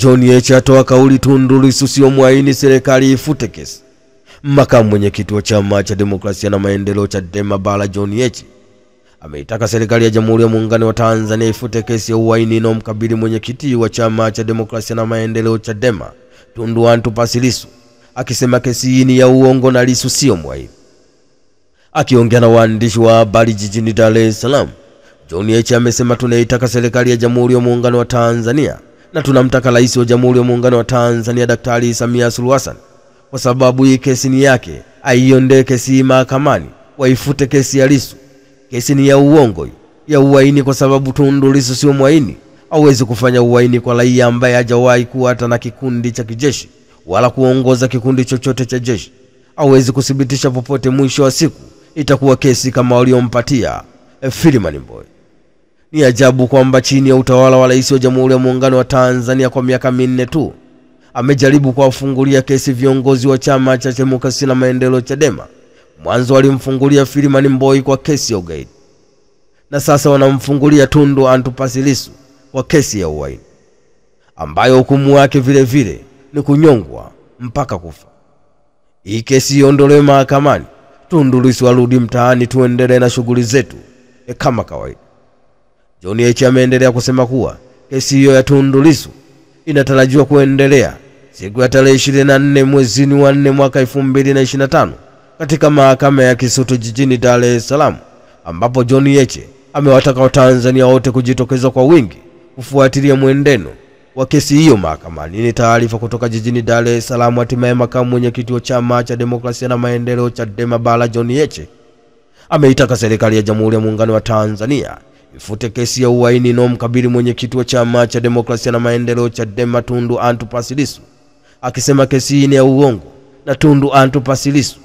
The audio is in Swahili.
John Heche atoa kauli Tundu Lissu sio mwaini, serikali ifute kesi. Makamu mwenyekiti wa Chama cha Demokrasia na Maendeleo Chadema Bara John Heche ameitaka serikali ya Jamhuri ya Muungano wa Tanzania ifute kesi ya uhaini inayomkabili mwenyekiti wa Chama cha Demokrasia na Maendeleo Chadema Tundu Antipas Lissu, akisema kesi hii ni ya uongo na Lissu sio mwaini. Akiongea na waandishi wa habari jijini Dar es Salaam, John Heche amesema tunaitaka serikali ya Jamhuri ya Muungano wa Tanzania na tunamtaka Rais wa Jamhuri ya Muungano wa Tanzania Daktari Samia Suluhu Hassan, kwa sababu hii kesi ni yake, aiondoe kesi mahakamani, waifute kesi ya Lissu. Kesi ni ya uongo, ya uhaini, kwa sababu Tundu Lissu sio mwaini. Hawezi kufanya uhaini kwa raia ambaye hajawahi kuwa hata na kikundi cha kijeshi wala kuongoza kikundi chochote cha jeshi. Hawezi kuthibitisha popote. Mwisho wa siku itakuwa kesi kama waliompatia Freeman Mbowe. Ni ajabu kwamba chini ya utawala wa Rais wa Jamhuri ya Muungano wa Tanzania kwa miaka 4 tu amejaribu kuwafungulia kesi viongozi wa Chama cha Demokrasia na Maendeleo Chadema. Mwanzo walimfungulia Freeman Mbowe kwa kesi ya ugaidi, na sasa wanamfungulia Tundu Antipas Lissu kwa kesi ya uhaini, ambayo hukumu yake vile vile ni kunyongwa mpaka kufa. Hii kesi iondolewe mahakamani, Tundu Lissu arudi mtaani, tuendelee na shughuli zetu kama kawaida. John Heche ameendelea kusema kuwa kesi hiyo ya Tundu Lissu inatarajiwa kuendelea siku ya tarehe 24 mwezi wa 4 mwaka 2025 katika mahakama ya Kisutu jijini Dar es Salaam, ambapo John Heche amewataka Watanzania wote kujitokeza kwa wingi kufuatilia mwenendo wa kesi hiyo mahakamani. Ni taarifa kutoka jijini Dar es Salaam. Hatimaye makamu mwenyekiti wa Chama cha Demokrasia na Maendeleo Chadema Bara John Heche ameitaka serikali ya Jamhuri ya Muungano wa Tanzania ifute kesi ya uhaini inayomkabili mwenyekiti wa Chama cha Demokrasia na Maendeleo Chadema Tundu Antipas Lissu, akisema kesi hii ni ya uongo na Tundu Antipas Lissu